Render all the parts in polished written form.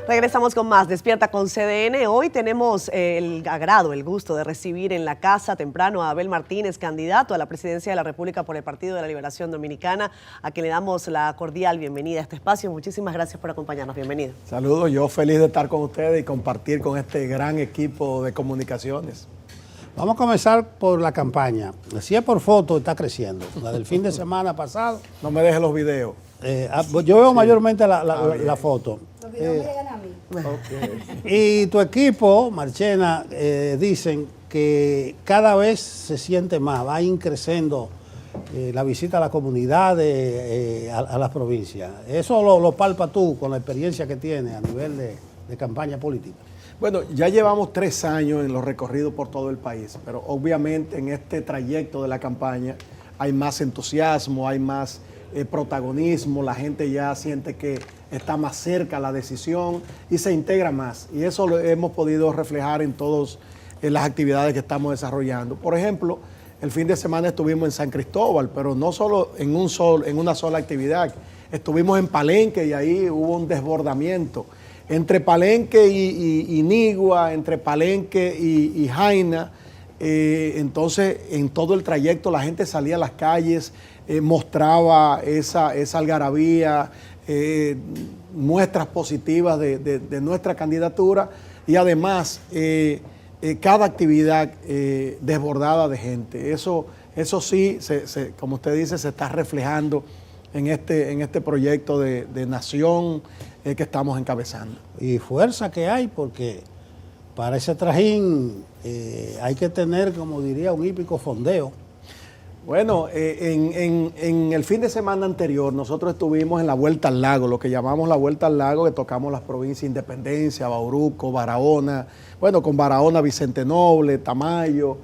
Regresamos con más Despierta con CDN. Hoy tenemos el agrado, el gusto de recibir en la casa temprano a Abel Martínez, candidato a la presidencia de la República por el Partido de la Liberación Dominicana, a quien le damos la cordial bienvenida a este espacio. Muchísimas gracias por acompañarnos. Bienvenido. Saludos, yo feliz de estar con ustedes y compartir con este gran equipo de comunicaciones. Vamos a comenzar por la campaña. Si es por foto, está creciendo. La del fin de semana pasado. No me dejes los videos. Yo veo mayormente la foto. Los videos me llegan a mí. Okay. Y tu equipo, Marchena, dicen que cada vez se siente más, va increciendo la visita a la comunidad, a las provincias. Eso lo palpa tú con la experiencia que tienes a nivel de campaña política. Bueno, ya llevamos 3 años en los recorridos por todo el país, pero obviamente en este trayecto de la campaña hay más entusiasmo, hay más protagonismo, la gente ya siente que está más cerca la decisión y se integra más. Y eso lo hemos podido reflejar en todas las actividades que estamos desarrollando. Por ejemplo, el fin de semana estuvimos en San Cristóbal, pero no solo en una sola actividad. Estuvimos en Palenque y ahí hubo un desbordamiento. Entre Palenque y Nigua, entre Palenque y Jaina, entonces en todo el trayecto la gente salía a las calles, mostraba esa algarabía, muestras positivas de nuestra candidatura y además cada actividad desbordada de gente. Eso sí, como usted dice, se está reflejando en este proyecto de nación que estamos encabezando. Y fuerza que hay, porque para ese trajín hay que tener, como diría un hípico, fondeo. Bueno, en el fin de semana anterior nosotros estuvimos en la Vuelta al Lago, lo que llamamos la Vuelta al Lago, que tocamos las provincias Independencia, Bauruco, Barahona, bueno, con Barahona, Vicente Noble, Tamayo,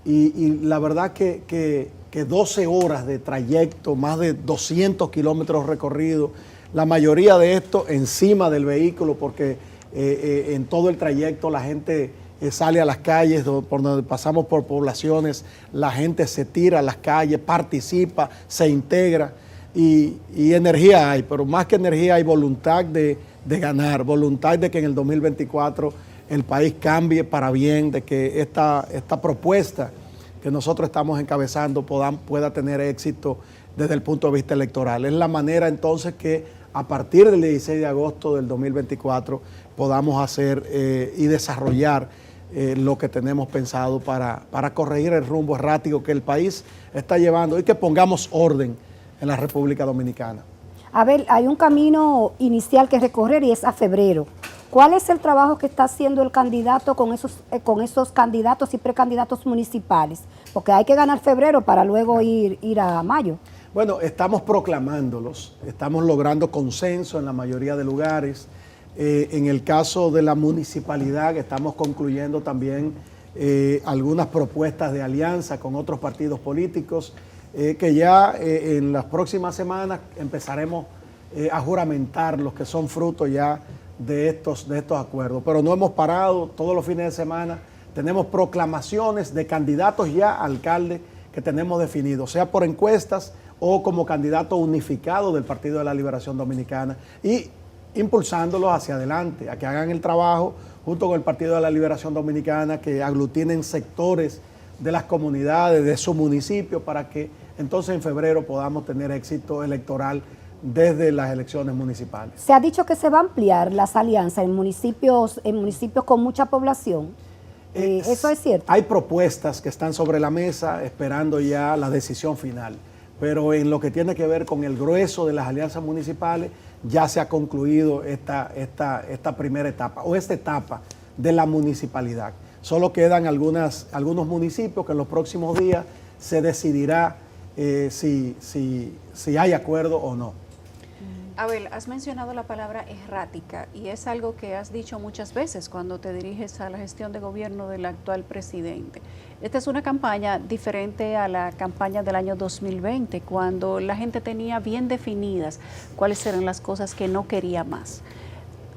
y la verdad que 12 horas de trayecto, más de 200 kilómetros recorridos, la mayoría de esto encima del vehículo, porque en todo el trayecto la gente sale a las calles, por donde pasamos por poblaciones, la gente se tira a las calles, participa, se integra y energía hay, pero más que energía hay voluntad de ganar, voluntad de que en el 2024 el país cambie para bien, de que esta propuesta que nosotros estamos encabezando pueda tener éxito desde el punto de vista electoral. Es la manera entonces que a partir del 16 de agosto del 2024 podamos hacer y desarrollar lo que tenemos pensado para corregir el rumbo errático que el país está llevando y que pongamos orden en la República Dominicana. A ver, hay un camino inicial que recorrer y es a febrero. ¿Cuál es el trabajo que está haciendo el candidato con esos candidatos y precandidatos municipales? Porque hay que ganar febrero para luego ir a mayo. Bueno, estamos proclamándolos, estamos logrando consenso en la mayoría de lugares. En el caso de la municipalidad, estamos concluyendo también algunas propuestas de alianza con otros partidos políticos, que ya en las próximas semanas empezaremos a juramentar los que son frutos ya de estos acuerdos. Pero no hemos parado, todos los fines de semana tenemos proclamaciones de candidatos ya a alcalde que tenemos definidos, sea por encuestas o como candidato unificado del Partido de la Liberación Dominicana, y impulsándolos hacia adelante, a que hagan el trabajo junto con el Partido de la Liberación Dominicana, que aglutinen sectores de las comunidades, de su municipio, para que entonces en febrero podamos tener éxito electoral desde las elecciones municipales. Se ha dicho que se va a ampliar las alianzas en municipios con mucha población. ¿Eso es cierto? Hay propuestas que están sobre la mesa esperando ya la decisión final, pero en lo que tiene que ver con el grueso de las alianzas municipales ya se ha concluido esta primera etapa o esta etapa de la municipalidad. Solo quedan algunos municipios que en los próximos días se decidirá si hay acuerdo o no. Abel, has mencionado la palabra errática y es algo que has dicho muchas veces cuando te diriges a la gestión de gobierno del actual presidente. Esta es una campaña diferente a la campaña del año 2020, cuando la gente tenía bien definidas cuáles eran las cosas que no quería más.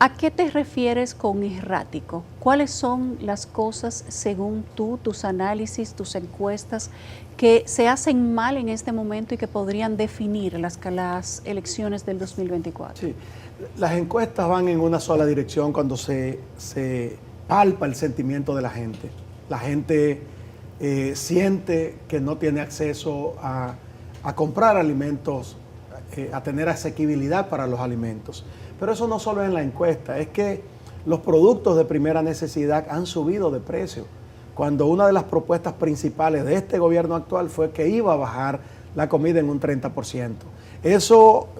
¿A qué te refieres con errático? ¿Cuáles son las cosas, según tú, tus análisis, tus encuestas, que se hacen mal en este momento y que podrían definir las elecciones del 2024? Sí, las encuestas van en una sola dirección cuando se palpa el sentimiento de la gente. La gente siente que no tiene acceso a comprar alimentos, a tener asequibilidad para los alimentos. Pero eso no solo es en la encuesta, es que los productos de primera necesidad han subido de precio, cuando una de las propuestas principales de este gobierno actual fue que iba a bajar la comida en un 30%. Eso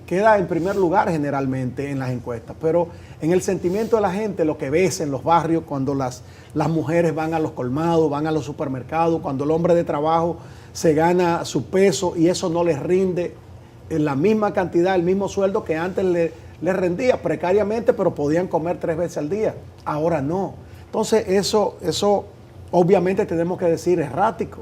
queda en primer lugar generalmente en las encuestas, pero en el sentimiento de la gente, lo que ves en los barrios, cuando las mujeres van a los colmados, van a los supermercados, cuando el hombre de trabajo se gana su peso y eso no les rinde en la misma cantidad, el mismo sueldo que antes les rendía precariamente, pero podían comer 3 veces al día. Ahora no. Entonces eso obviamente tenemos que decir errático.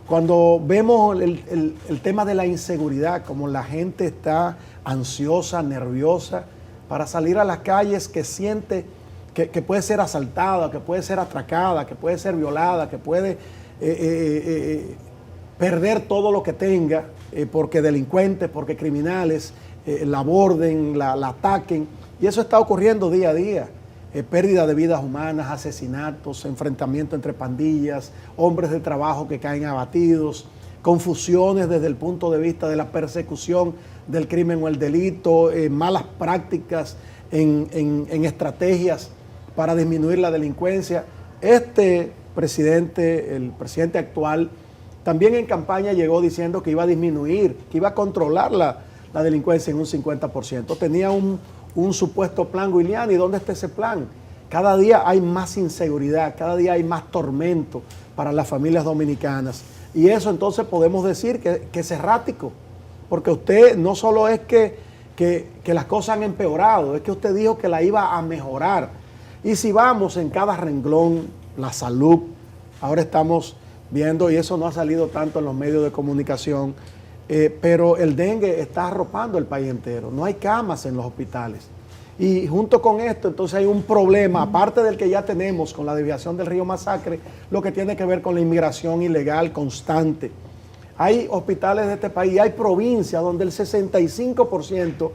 Cuando vemos el tema de la inseguridad, como la gente está ansiosa, nerviosa para salir a las calles, que siente que puede ser asaltada, que puede ser atracada, que puede ser violada, que puede perder todo lo que tenga, porque delincuentes, porque criminales la aborden, la ataquen, y eso está ocurriendo día a día. Pérdida de vidas humanas, asesinatos, enfrentamientos entre pandillas, hombres de trabajo que caen abatidos, confusiones desde el punto de vista de la persecución del crimen o el delito, malas prácticas en estrategias para disminuir la delincuencia. Este presidente, el presidente actual, también en campaña llegó diciendo que iba a disminuir, que iba a controlar la delincuencia en un 50%. Tenía un supuesto plan Giuliani. ¿Dónde está ese plan? Cada día hay más inseguridad, cada día hay más tormento para las familias dominicanas. Y eso entonces podemos decir que es errático, porque usted no solo es que las cosas han empeorado, es que usted dijo que la iba a mejorar. Y si vamos en cada renglón, la salud, ahora estamos viendo, y eso no ha salido tanto en los medios de comunicación, pero el dengue está arropando el país entero. No hay camas en los hospitales. Y junto con esto, entonces hay un problema, aparte del que ya tenemos con la desviación del río Masacre, lo que tiene que ver con la inmigración ilegal constante. Hay hospitales de este país, hay provincias donde el 65%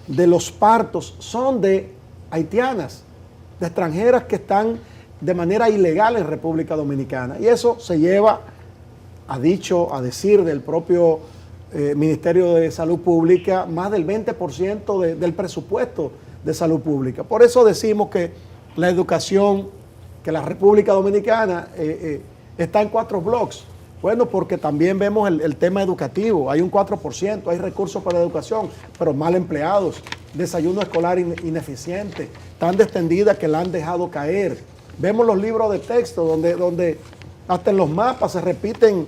de los partos son de haitianas, de extranjeras que están de manera ilegal en República Dominicana. Y eso se lleva, a decir del propio Ministerio de Salud Pública, más del 20% del presupuesto de salud pública. Por eso decimos que la educación, que la República Dominicana está en 4 bloques. Bueno, porque también vemos el tema educativo, hay un 4%, hay recursos para la educación, pero mal empleados, desayuno escolar ineficiente, tan extendida que la han dejado caer. Vemos los libros de texto donde hasta en los mapas se repiten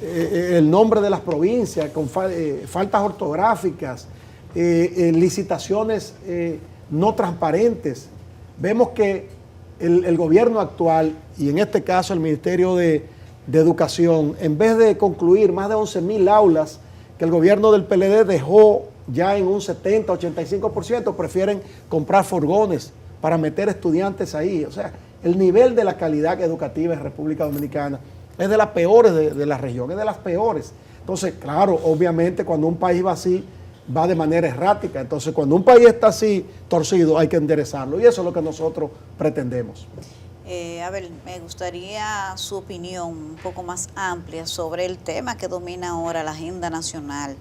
el nombre de las provincias, con faltas ortográficas, licitaciones no transparentes. Vemos que el gobierno actual, y en este caso el Ministerio de Educación, en vez de concluir más de 11.000 aulas que el gobierno del PLD dejó ya en un 70-85%, prefieren comprar furgones para meter estudiantes ahí. O sea, el nivel de la calidad educativa en República Dominicana es de las peores de la región, es de las peores. Entonces, claro, obviamente cuando un país va así, va de manera errática. Entonces, cuando un país está así, torcido, hay que enderezarlo. Y eso es lo que nosotros pretendemos. Abel, me gustaría su opinión un poco más amplia sobre el tema que domina ahora la agenda nacional,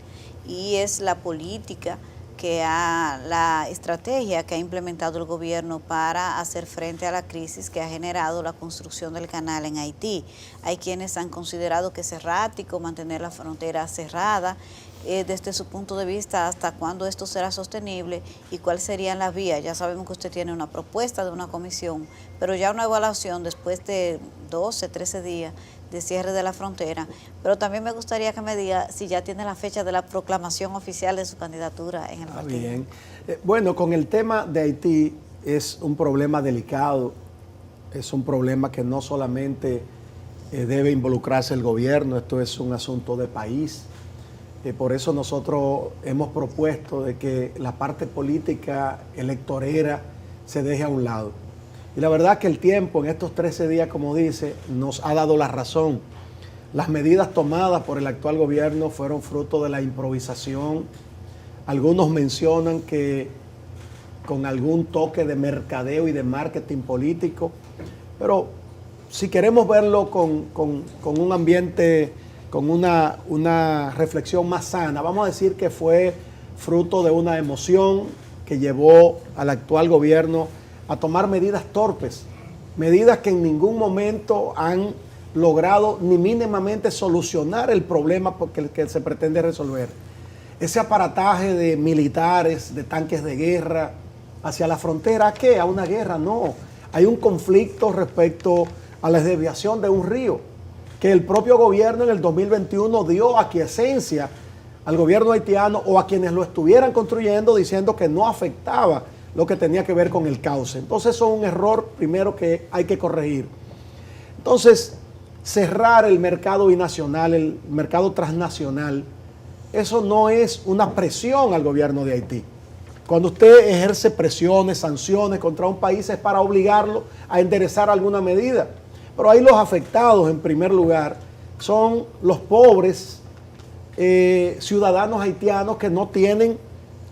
y es la política la estrategia que ha implementado el gobierno para hacer frente a la crisis que ha generado la construcción del canal en Haití. Hay quienes han considerado que es errático mantener la frontera cerrada. Desde su punto de vista, ¿hasta cuándo esto será sostenible y cuáles serían las vías? Ya sabemos que usted tiene una propuesta de una comisión, pero ya una evaluación después de 12, 13 días de cierre de la frontera. Pero también me gustaría que me diga si ya tiene la fecha de la proclamación oficial de su candidatura en el partido. Bien. Bueno, con el tema de Haití es un problema delicado, es un problema que no solamente debe involucrarse el gobierno, esto es un asunto de país. Por eso nosotros hemos propuesto de que la parte política electorera se deje a un lado. Y la verdad que el tiempo en estos 13 días, como dice, nos ha dado la razón. Las medidas tomadas por el actual gobierno fueron fruto de la improvisación. Algunos mencionan que con algún toque de mercadeo y de marketing político, pero si queremos verlo con un ambiente, con una reflexión más sana, vamos a decir que fue fruto de una emoción que llevó al actual gobierno a tomar medidas torpes, medidas que en ningún momento han logrado ni mínimamente solucionar el problema que se pretende resolver. Ese aparataje de militares, de tanques de guerra hacia la frontera, ¿a qué? ¿A una guerra? No. Hay un conflicto respecto a la desviación de un río, que el propio gobierno en el 2021 dio aquiescencia al gobierno haitiano o a quienes lo estuvieran construyendo, diciendo que no afectaba lo que tenía que ver con el cauce. Entonces eso es un error primero que hay que corregir. Entonces, cerrar el mercado binacional, el mercado transnacional, eso no es una presión al gobierno de Haití. Cuando usted ejerce presiones, sanciones contra un país es para obligarlo a enderezar alguna medida. Pero ahí los afectados, en primer lugar, son los pobres ciudadanos haitianos que no tienen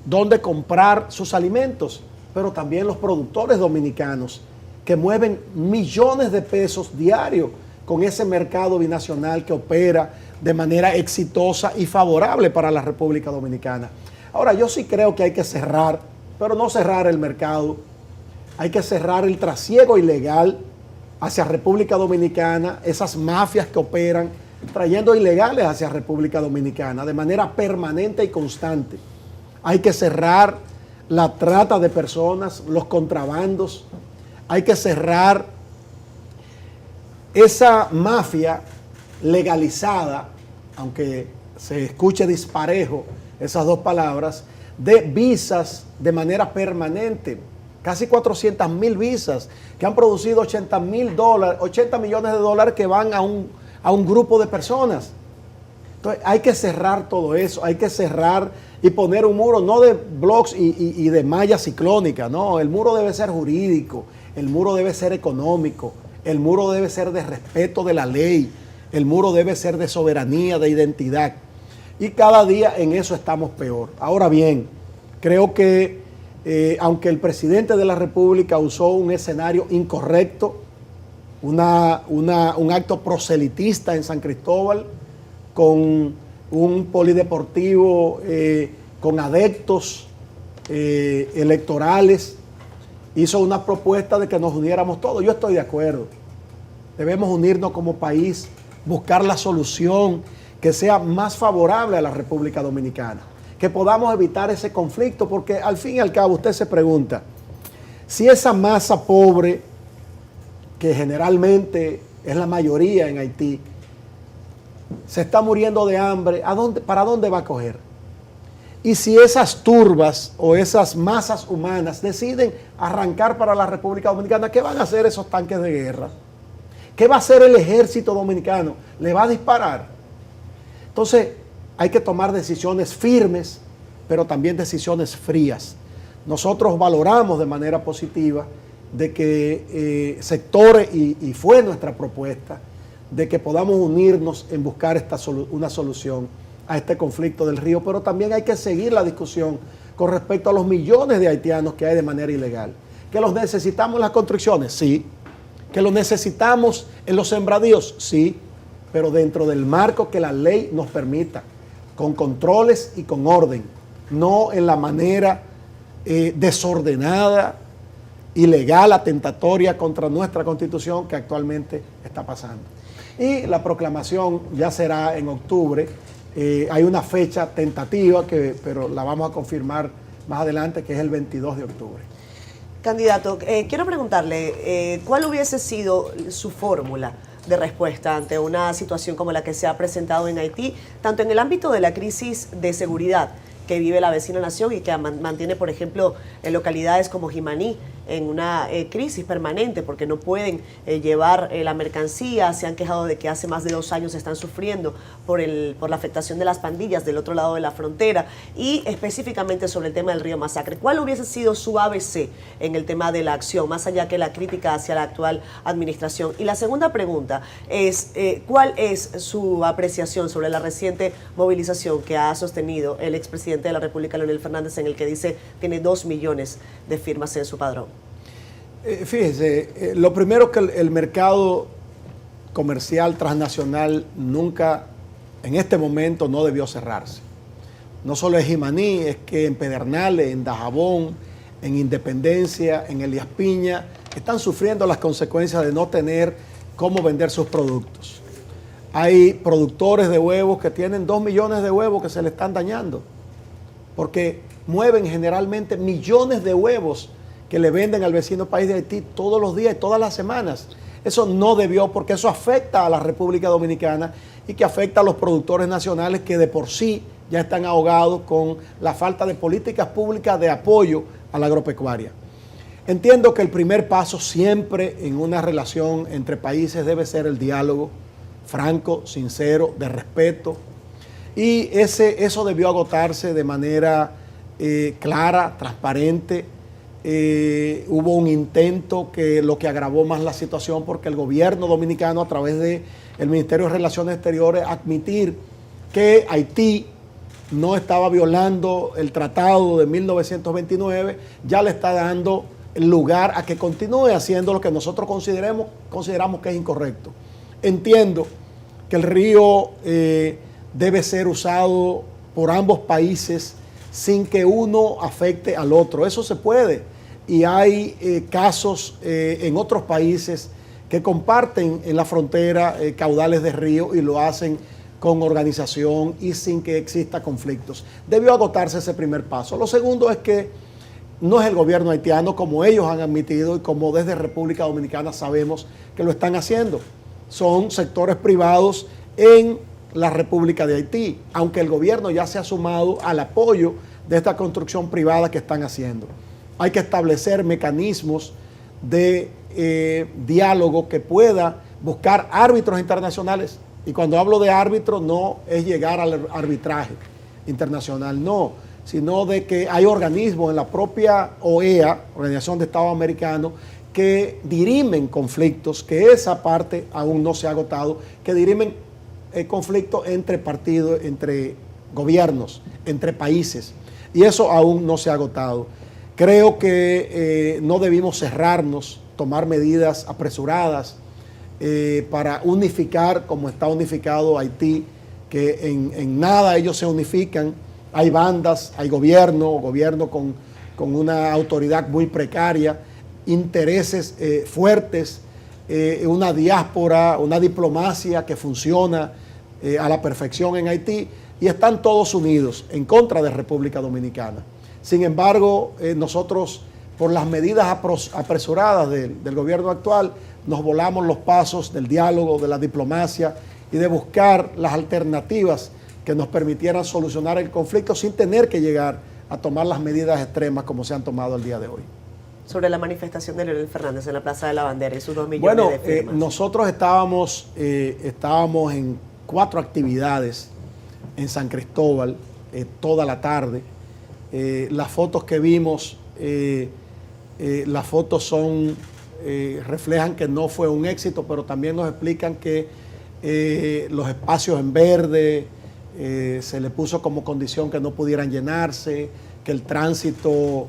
dónde comprar sus alimentos, pero también los productores dominicanos que mueven millones de pesos diarios con ese mercado binacional que opera de manera exitosa y favorable para la República Dominicana. Ahora, yo sí creo que hay que cerrar, pero no cerrar el mercado, hay que cerrar el trasiego ilegal hacia República Dominicana, esas mafias que operan trayendo ilegales hacia República Dominicana de manera permanente y constante. Hay que cerrar la trata de personas, los contrabandos, hay que cerrar esa mafia legalizada, aunque se escuche disparejo esas dos palabras, de visas de manera permanente. Casi 400,000 visas que han producido 80 millones de dólares que van a un grupo de personas. Entonces hay que cerrar todo eso, hay que cerrar y poner un muro no de blocks y de malla ciclónica, no, el muro debe ser jurídico, el muro debe ser económico, el muro debe ser de respeto de la ley, el muro debe ser de soberanía, de identidad. Y cada día en eso estamos peor. Ahora bien, creo que aunque el presidente de la República usó un escenario incorrecto, un acto proselitista en San Cristóbal, con un polideportivo con adeptos electorales, hizo una propuesta de que nos uniéramos todos. Yo estoy de acuerdo. Debemos unirnos como país, buscar la solución que sea más favorable a la República Dominicana, que podamos evitar ese conflicto, porque al fin y al cabo usted se pregunta, si esa masa pobre, que generalmente es la mayoría en Haití, se está muriendo de hambre, ¿para dónde va a coger? Y si esas turbas o esas masas humanas deciden arrancar para la República Dominicana, ¿qué van a hacer esos tanques de guerra? ¿Qué va a hacer el ejército dominicano? ¿Le va a disparar? Entonces, hay que tomar decisiones firmes, pero también decisiones frías. Nosotros valoramos de manera positiva de que sectores, y fue nuestra propuesta, de que podamos unirnos en buscar una solución a este conflicto del río, pero también hay que seguir la discusión con respecto a los millones de haitianos que hay de manera ilegal. ¿Que los necesitamos en las construcciones? Sí. ¿Que los necesitamos en los sembradíos? Sí, pero dentro del marco que la ley nos permita, con controles y con orden, no en la manera desordenada, ilegal, atentatoria contra nuestra Constitución que actualmente está pasando. Y la proclamación ya será en octubre. Hay una fecha tentativa, pero la vamos a confirmar más adelante, que es el 22 de octubre. Candidato, quiero preguntarle, ¿cuál hubiese sido su fórmula de respuesta ante una situación como la que se ha presentado en Haití, tanto en el ámbito de la crisis de seguridad que vive la vecina nación y que mantiene, por ejemplo, en localidades como Jimaní, en una crisis permanente porque no pueden llevar la mercancía. Se han quejado de que hace más de 2 años están sufriendo por la afectación de las pandillas del otro lado de la frontera, y específicamente sobre el tema del Río Masacre. ¿Cuál hubiese sido su ABC en el tema de la acción, más allá que la crítica hacia la actual administración? Y la segunda pregunta es, ¿cuál es su apreciación sobre la reciente movilización que ha sostenido el expresidente de la República, Leonel Fernández, en el que dice tiene 2 millones de firmas en su padrón? Fíjese, lo primero que el mercado comercial transnacional nunca, en este momento, no debió cerrarse. No solo es Jimaní, es que en Pedernales, en Dajabón, en Independencia, en Elías Piña, están sufriendo las consecuencias de no tener cómo vender sus productos. Hay productores de huevos que tienen 2 millones de huevos que se le están dañando, porque mueven generalmente millones de huevos que le venden al vecino país de Haití todos los días y todas las semanas. Eso no debió, porque eso afecta a la República Dominicana y que afecta a los productores nacionales que de por sí ya están ahogados con la falta de políticas públicas de apoyo a la agropecuaria. Entiendo que el primer paso siempre en una relación entre países debe ser el diálogo franco, sincero, de respeto, y eso debió agotarse de manera clara, transparente. Hubo un intento que lo que agravó más la situación, porque el gobierno dominicano, a través del Ministerio de Relaciones Exteriores, admitir que Haití no estaba violando el tratado de 1929, ya le está dando lugar a que continúe haciendo lo que nosotros consideramos que es incorrecto. Entiendo que el río debe ser usado por ambos países sin que uno afecte al otro. Eso se puede. Y hay casos en otros países que comparten en la frontera caudales de río y lo hacen con organización y sin que exista conflictos. Debió agotarse ese primer paso. Lo segundo es que no es el gobierno haitiano, como ellos han admitido y como desde República Dominicana sabemos que lo están haciendo. Son sectores privados en la República de Haití, aunque el gobierno ya se ha sumado al apoyo de esta construcción privada que están haciendo. Hay que establecer mecanismos de diálogo que pueda buscar árbitros internacionales. Y cuando hablo de árbitros no es llegar al arbitraje internacional, no, sino de que hay organismos en la propia OEA, Organización de Estados Americanos, que dirimen conflictos, que esa parte aún no se ha agotado, que dirimen conflictos entre partidos, entre gobiernos, entre países, y eso aún no se ha agotado. Creo que no debimos cerrarnos, tomar medidas apresuradas para unificar como está unificado Haití, que en nada ellos se unifican. Hay bandas, hay gobierno con una autoridad muy precaria, intereses fuertes, una diáspora, una diplomacia que funciona a la perfección en Haití, y están todos unidos en contra de República Dominicana. Sin embargo, nosotros, por las medidas apresuradas del gobierno actual, nos volamos los pasos del diálogo, de la diplomacia y de buscar las alternativas que nos permitieran solucionar el conflicto sin tener que llegar a tomar las medidas extremas como se han tomado el día de hoy. Sobre la manifestación de Leonel Fernández en la Plaza de la Bandera y sus 2 millones de firmas. Nosotros estábamos en 4 actividades en San Cristóbal toda la tarde. Las fotos que vimos, las fotos reflejan que no fue un éxito, pero también nos explican que los espacios en verde se le puso como condición que no pudieran llenarse, que el tránsito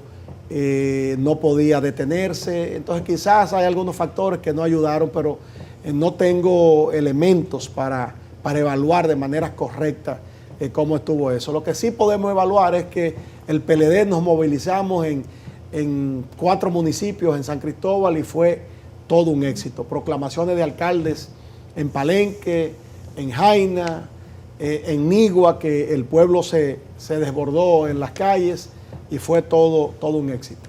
no podía detenerse. Entonces quizás hay algunos factores que no ayudaron, pero no tengo elementos para evaluar de manera correcta cómo estuvo eso. Lo que sí podemos evaluar es que el PLD nos movilizamos en 4 municipios en San Cristóbal y fue todo un éxito. Proclamaciones de alcaldes en Palenque, en Jaina, en Nigua, que el pueblo se desbordó en las calles y fue todo un éxito.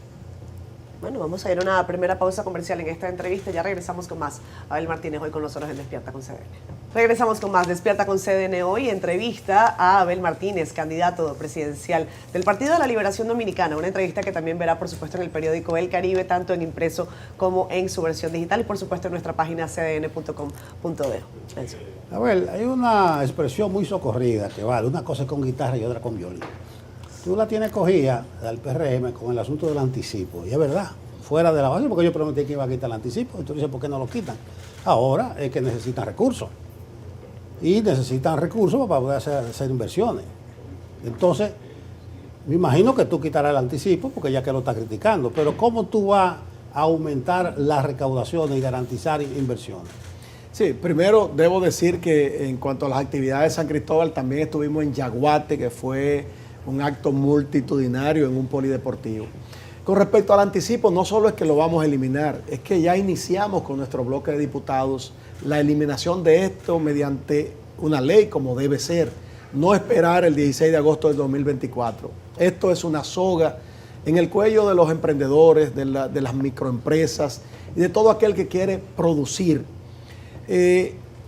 Bueno, vamos a ir a una primera pausa comercial en esta entrevista. Ya regresamos con más. Abel Martínez hoy con nosotros en Despierta con CDN. Regresamos con más Despierta con CDN hoy. Entrevista a Abel Martínez, candidato presidencial del Partido de la Liberación Dominicana. Una entrevista que también verá, por supuesto, en el periódico El Caribe, tanto en impreso como en su versión digital y, por supuesto, en nuestra página cdn.com.de. Abel, hay una expresión muy socorrida que vale, una cosa es con guitarra y otra con violín. Tú la tienes cogida del PRM con el asunto del anticipo, y es verdad, fuera de la base, porque yo prometí que iba a quitar el anticipo, y tú dices, ¿por qué no lo quitan? Ahora es que necesitan recursos, y necesitan recursos para poder hacer inversiones. Entonces, me imagino que tú quitarás el anticipo, porque ya que lo está criticando, pero ¿cómo tú vas a aumentar las recaudaciones y garantizar inversiones? Sí, primero debo decir que en cuanto a las actividades de San Cristóbal, también estuvimos en Yaguate, que fue un acto multitudinario en un polideportivo. Con respecto al anticipo, no solo es que lo vamos a eliminar, es que ya iniciamos con nuestro bloque de diputados la eliminación de esto mediante una ley como debe ser, no esperar el 16 de agosto del 2024. Esto es una soga en el cuello de los emprendedores, de las microempresas y de todo aquel que quiere producir.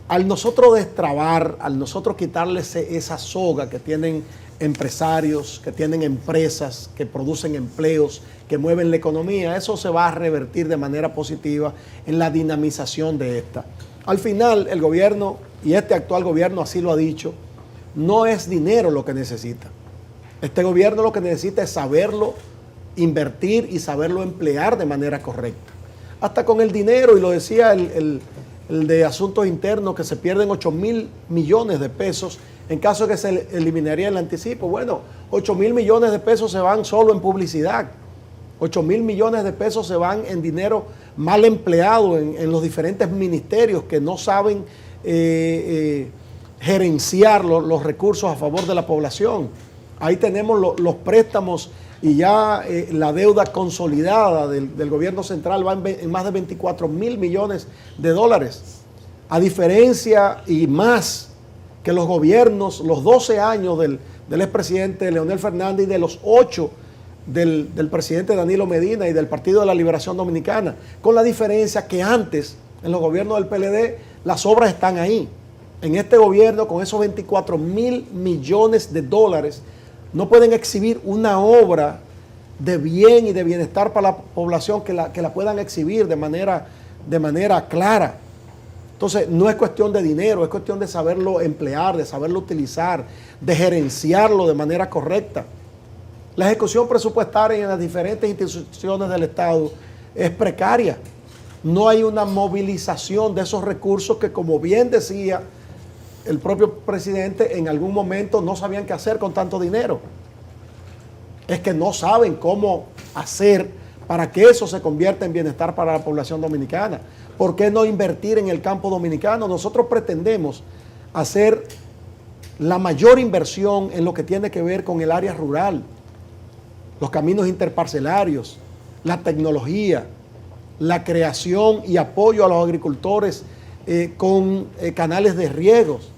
Al nosotros destrabar, al nosotros quitarles esa soga que tienen empresarios, que tienen empresas, que producen empleos, que mueven la economía, eso se va a revertir de manera positiva en la dinamización de esta. Al final, el gobierno, y este actual gobierno así lo ha dicho, no es dinero lo que necesita. Este gobierno lo que necesita es saberlo invertir y saberlo emplear de manera correcta. Hasta con el dinero, y lo decía el de Asuntos Internos, que se pierden 8.000 millones de pesos en caso de que se eliminaría el anticipo. Bueno, 8.000 millones de pesos se van solo en publicidad. 8.000 millones de pesos se van en dinero mal empleado en los diferentes ministerios que no saben gerenciar los recursos a favor de la población. Ahí tenemos los préstamos y ya la deuda consolidada del gobierno central va en más de 24.000 millones de dólares. A diferencia y más que los gobiernos, los 12 años del expresidente Leonel Fernández y de los 8 del presidente Danilo Medina y del Partido de la Liberación Dominicana, con la diferencia que antes, en los gobiernos del PLD, las obras están ahí. En este gobierno, con esos 24.000 millones de dólares, no pueden exhibir una obra de bien y de bienestar para la población que la puedan exhibir de manera clara. Entonces, no es cuestión de dinero, es cuestión de saberlo emplear, de saberlo utilizar, de gerenciarlo de manera correcta. La ejecución presupuestaria en las diferentes instituciones del Estado es precaria. No hay una movilización de esos recursos que, como bien decía el propio presidente, en algún momento no sabían qué hacer con tanto dinero. Es que no saben cómo hacer para que eso se convierta en bienestar para la población dominicana. ¿Por qué no invertir en el campo dominicano? Nosotros pretendemos hacer la mayor inversión en lo que tiene que ver con el área rural, los caminos interparcelarios, la tecnología, la creación y apoyo a los agricultores con canales de riegos,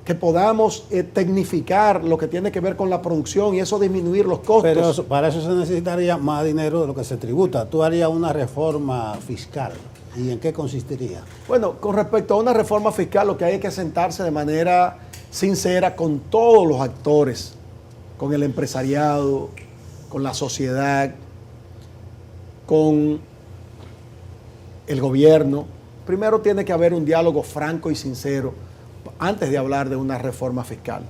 que podamos tecnificar lo que tiene que ver con la producción y eso disminuir los costos. Pero para eso se necesitaría más dinero de lo que se tributa. Tú harías una reforma fiscal. ¿Y en qué consistiría? Bueno, con respecto a una reforma fiscal, lo que hay es que sentarse de manera sincera con todos los actores, con el empresariado, con la sociedad, con el gobierno. Primero tiene que haber un diálogo franco y sincero antes de hablar de una reforma fiscal.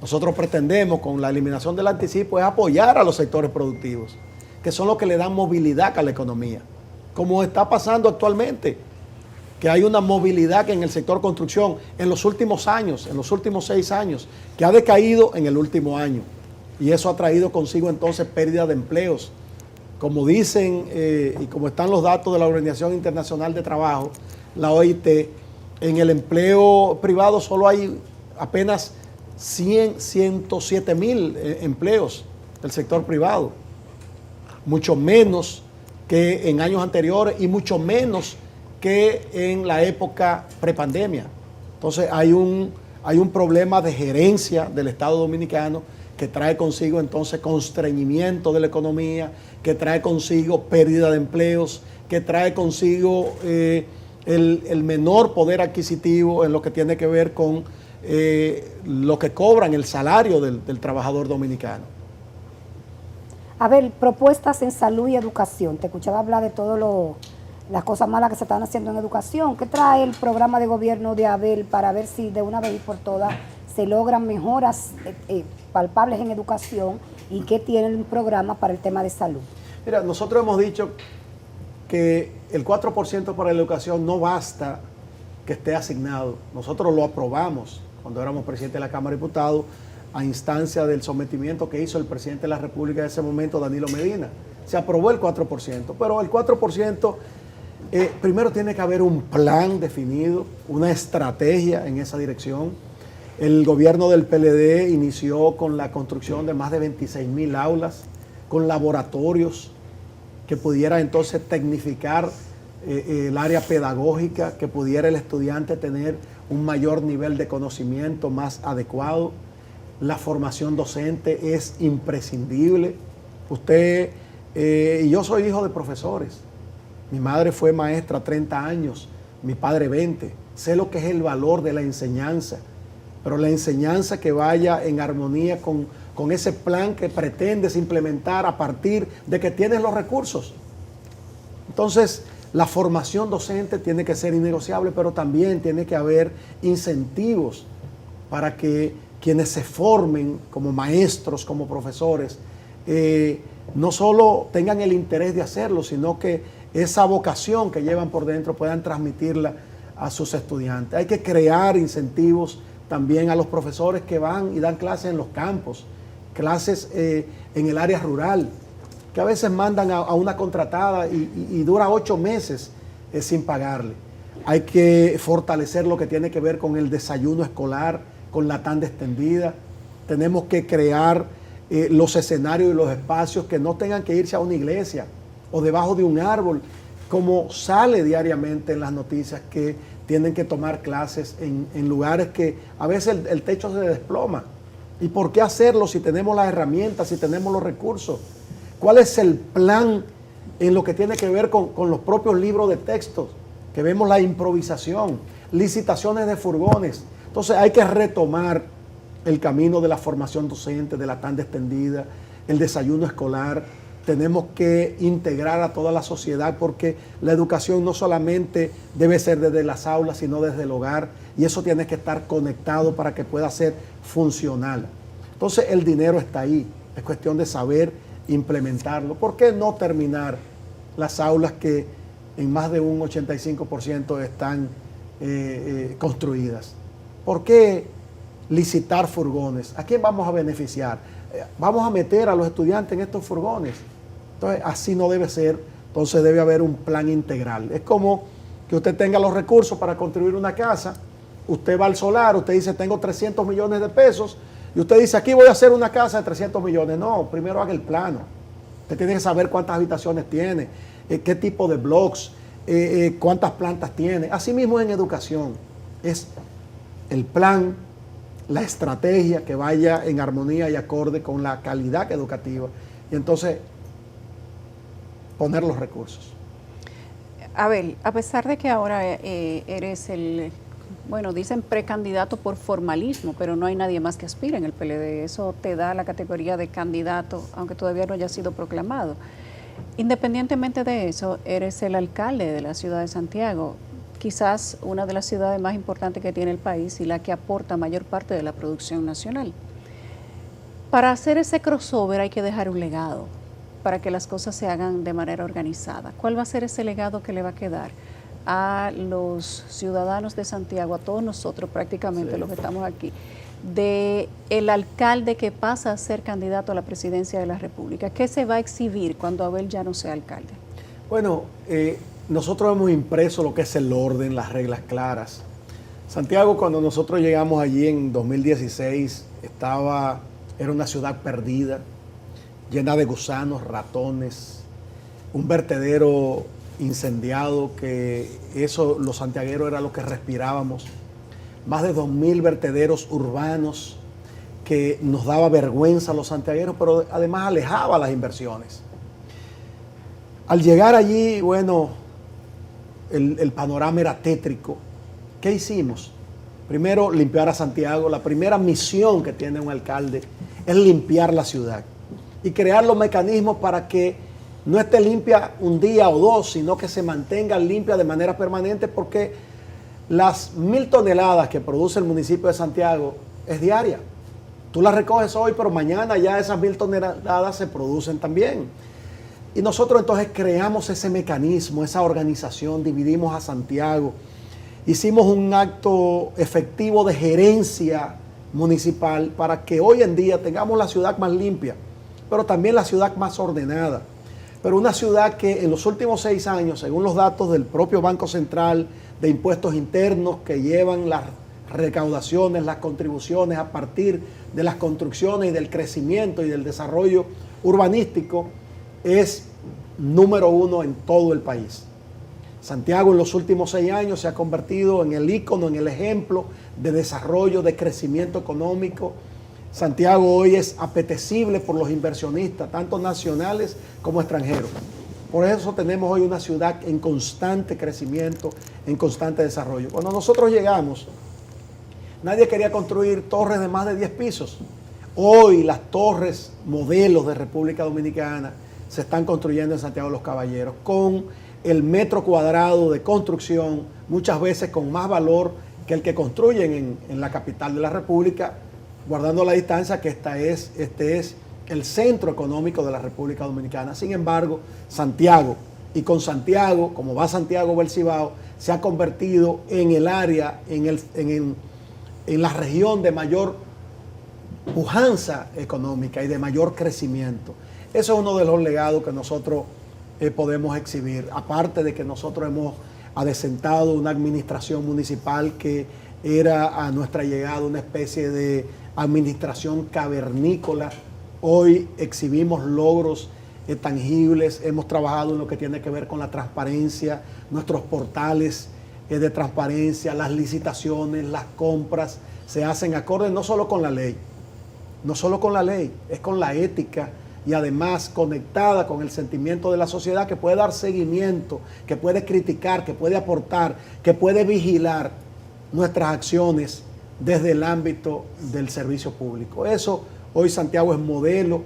Nosotros pretendemos, con la eliminación del anticipo, es apoyar a los sectores productivos, que son los que le dan movilidad a la economía, como está pasando actualmente, que hay una movilidad en el sector construcción en los últimos años, en los últimos 6 años, que ha decaído en el último año. Y eso ha traído consigo entonces pérdida de empleos. Como dicen y como están los datos de la Organización Internacional de Trabajo, la OIT, en el empleo privado solo hay apenas 107.000 empleos del sector privado, mucho menos que en años anteriores y mucho menos que en la época prepandemia. Entonces hay un problema de gerencia del Estado Dominicano que trae consigo entonces constreñimiento de la economía, que trae consigo pérdida de empleos, que trae consigo el menor poder adquisitivo en lo que tiene que ver con lo que cobran, el salario del trabajador dominicano. A ver, propuestas en salud y educación. Te escuchaba hablar de todas las cosas malas que se están haciendo en educación. ¿Qué trae el programa de gobierno de Abel para ver si de una vez y por todas se logran mejoras palpables en educación y qué tiene el programa para el tema de salud? Mira, nosotros hemos dicho que el 4% para la educación no basta que esté asignado. Nosotros lo aprobamos cuando éramos presidente de la Cámara de Diputados a instancia del sometimiento que hizo el presidente de la República de ese momento, Danilo Medina. Se aprobó el 4%, pero el 4% primero tiene que haber un plan definido, una estrategia en esa dirección. El gobierno del PLD inició con la construcción de más de 26,000 aulas, con laboratorios que pudiera entonces tecnificar el área pedagógica, que pudiera el estudiante tener un mayor nivel de conocimiento más adecuado. La formación docente es imprescindible. Usted, y yo soy hijo de profesores. Mi madre fue maestra 30 años, mi padre 20. Sé lo que es el valor de la enseñanza, pero la enseñanza que vaya en armonía con ese plan que pretendes implementar a partir de que tienes los recursos. Entonces, la formación docente tiene que ser innegociable, pero también tiene que haber incentivos para que quienes se formen como maestros, como profesores, no solo tengan el interés de hacerlo, sino que esa vocación que llevan por dentro puedan transmitirla a sus estudiantes. Hay que crear incentivos también a los profesores que van y dan clases en los campos, clases en el área rural, que a veces mandan a una contratada y dura 8 meses sin pagarle. Hay que fortalecer lo que tiene que ver con el desayuno escolar, con la tanda extendida. Tenemos que crear los escenarios y los espacios que no tengan que irse a una iglesia o debajo de un árbol, como sale diariamente en las noticias, que tienen que tomar clases en lugares que a veces el techo se desploma. ¿Y por qué hacerlo si tenemos las herramientas, si tenemos los recursos? ¿Cuál es el plan en lo que tiene que ver con los propios libros de textos? Que vemos la improvisación, licitaciones de furgones. Entonces hay que retomar el camino de la formación docente, de la tanda extendida, el desayuno escolar. Tenemos que integrar a toda la sociedad, porque la educación no solamente debe ser desde las aulas, sino desde el hogar, y eso tiene que estar conectado para que pueda ser funcional. Entonces el dinero está ahí, es cuestión de saber implementarlo. ¿Por qué no terminar las aulas que en más de un 85% están construidas? ¿Por qué licitar furgones? ¿A quién vamos a beneficiar? Vamos a meter a los estudiantes en estos furgones. Entonces, así no debe ser. Entonces debe haber un plan integral. Es como que usted tenga los recursos para construir una casa. Usted va al solar, usted dice, tengo 300 millones de pesos. Y usted dice, aquí voy a hacer una casa de 300 millones. No, primero haga el plano. Usted tiene que saber cuántas habitaciones tiene, qué tipo de blocks, cuántas plantas tiene. Asimismo en educación. Es el plan, la estrategia que vaya en armonía y acorde con la calidad educativa. Y entonces poner los recursos. Abel, a pesar de que ahora eres dicen precandidato por formalismo, pero no hay nadie más que aspire en el PLD. Eso te da la categoría de candidato, aunque todavía no haya sido proclamado. Independientemente de eso, eres el alcalde de la ciudad de Santiago, quizás una de las ciudades más importantes que tiene el país y la que aporta mayor parte de la producción nacional. Para hacer ese crossover hay que dejar un legado para que las cosas se hagan de manera organizada. ¿Cuál va a ser ese legado que le va a quedar a los ciudadanos de Santiago, a todos nosotros prácticamente los que estamos aquí, de el alcalde que pasa a ser candidato a la presidencia de la República? ¿Qué se va a exhibir cuando Abel ya no sea alcalde? Bueno, nosotros hemos impreso lo que es el orden, las reglas claras. Santiago, cuando nosotros llegamos allí en 2016, era una ciudad perdida, llena de gusanos, ratones, un vertedero incendiado, que eso los santiagueros era lo que respirábamos. Más de 2.000 vertederos urbanos que nos daba vergüenza a los santiagueros, pero además alejaba las inversiones. Al llegar allí, bueno, el panorama era tétrico. ¿Qué hicimos? Primero, limpiar a Santiago. La primera misión que tiene un alcalde es limpiar la ciudad y crear los mecanismos para que no esté limpia un día o dos, sino que se mantenga limpia de manera permanente, porque las 1000 toneladas que produce el municipio de Santiago es diaria. Tú las recoges hoy, pero mañana ya esas 1000 toneladas se producen también. Y nosotros entonces creamos ese mecanismo, esa organización, dividimos a Santiago, hicimos un acto efectivo de gerencia municipal para que hoy en día tengamos la ciudad más limpia, pero también la ciudad más ordenada. Pero una ciudad que en los últimos 6 años, según los datos del propio Banco Central de Impuestos Internos, que llevan las recaudaciones, las contribuciones a partir de las construcciones y del crecimiento y del desarrollo urbanístico, es número 1 en todo el país. Santiago en los últimos 6 años se ha convertido en el ícono, en el ejemplo de desarrollo, de crecimiento económico. Santiago hoy es apetecible por los inversionistas, tanto nacionales como extranjeros. Por eso tenemos hoy una ciudad en constante crecimiento, en constante desarrollo. Cuando nosotros llegamos, nadie quería construir torres de más de 10 pisos. Hoy las torres modelos de República Dominicana se están construyendo en Santiago de los Caballeros con el metro cuadrado de construcción, muchas veces con más valor que el que construyen en la capital de la República, guardando la distancia que este es el centro económico de la República Dominicana. Sin embargo, Santiago, y con Santiago, como va Santiago va el Cibao, se ha convertido en el área, en la región de mayor pujanza económica y de mayor crecimiento. Eso es uno de los legados que nosotros podemos exhibir, aparte de que nosotros hemos adecentado una administración municipal que era a nuestra llegada una especie de administración cavernícola. Hoy exhibimos logros tangibles, hemos trabajado en lo que tiene que ver con la transparencia, nuestros portales de transparencia, las licitaciones, las compras se hacen acorde no solo con la ley, es con la ética y además conectada con el sentimiento de la sociedad, que puede dar seguimiento, que puede criticar, que puede aportar, que puede vigilar nuestras acciones desde el ámbito del servicio público. Eso, hoy Santiago es modelo,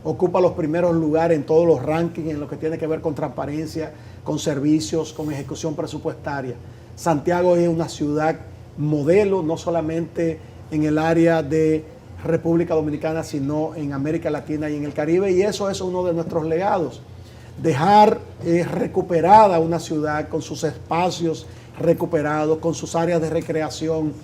ocupa los primeros lugares en todos los rankings en lo que tiene que ver con transparencia, con servicios, con ejecución presupuestaria. Santiago es una ciudad modelo, no solamente en el área de República Dominicana, sino en América Latina y en el Caribe, y eso es uno de nuestros legados. Dejar recuperada una ciudad con sus espacios recuperados, con sus áreas de recreación,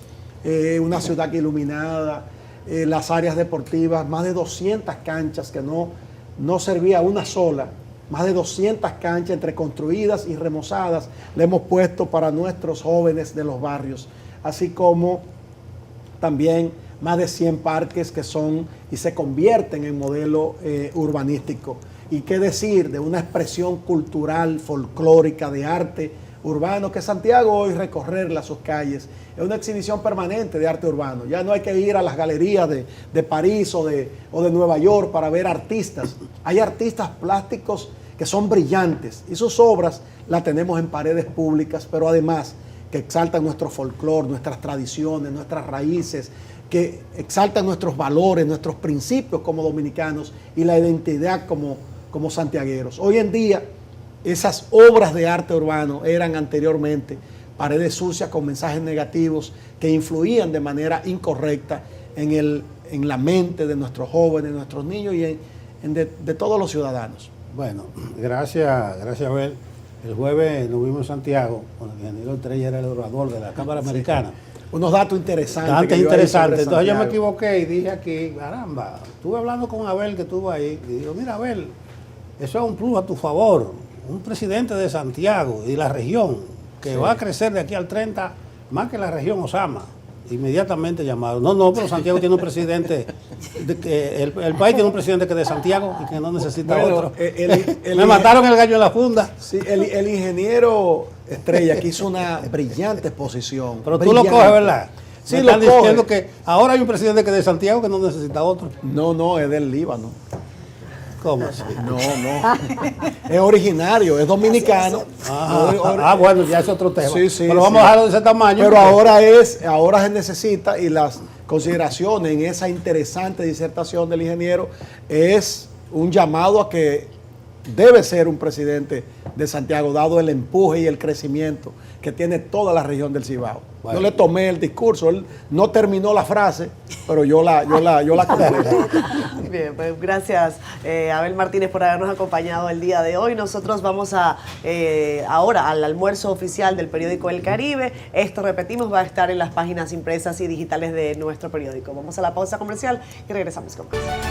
una ciudad iluminada, las áreas deportivas, más de 200 canchas que no servía una sola, más de 200 canchas entre construidas y remozadas le hemos puesto para nuestros jóvenes de los barrios, así como también más de 100 parques que son y se convierten en modelo urbanístico. Y qué decir de una expresión cultural, folclórica, de arte urbano, que Santiago hoy recorrerla a sus calles es una exhibición permanente de arte urbano. Ya no hay que ir a las galerías de París o de Nueva York para ver artistas. Hay artistas plásticos que son brillantes y sus obras las tenemos en paredes públicas, pero además que exaltan nuestro folclore, nuestras tradiciones, nuestras raíces, que exaltan nuestros valores, nuestros principios como dominicanos y la identidad como santiagueros. Hoy en día, esas obras de arte urbano eran anteriormente paredes sucias con mensajes negativos que influían de manera incorrecta en la mente de nuestros jóvenes, de nuestros niños y de todos los ciudadanos. Bueno, gracias Abel. El jueves nos vimos en Santiago, con el ingeniero Estrella, era el orador de la Cámara Americana. Unos datos interesantes. Bastante interesantes. Entonces yo me equivoqué y dije aquí, caramba, estuve hablando con Abel que estuvo ahí y digo, mira Abel, eso es un plus a tu favor. Un presidente de Santiago y la región que va a crecer de aquí al 30 más que la región Osama. Inmediatamente llamaron. No, pero Santiago tiene un presidente, el país tiene un presidente que es de Santiago y que no necesita otro. Me mataron el gallo en la funda. Sí, el ingeniero Estrella que hizo una brillante exposición. Pero tú lo coges, ¿verdad? Sí, me lo están coge. diciendo que ahora hay un presidente que de Santiago que no necesita otro. No, es del Líbano. ¿Cómo así? No. Es originario, es dominicano. Bueno, ya es otro tema. Sí, pero vamos a dejarlo de ese tamaño. Pero porque- ahora se necesita, y las consideraciones en esa interesante disertación del ingeniero es un llamado a que debe ser un presidente de Santiago, dado el empuje y el crecimiento que tiene toda la región del Cibao. Bueno. Yo le tomé el discurso, él no terminó la frase, pero yo la completé. Bien, pues gracias Abel Martínez por habernos acompañado el día de hoy. Nosotros vamos ahora al almuerzo oficial del periódico El Caribe. Esto, repetimos, va a estar en las páginas impresas y digitales de nuestro periódico. Vamos a la pausa comercial y regresamos con más.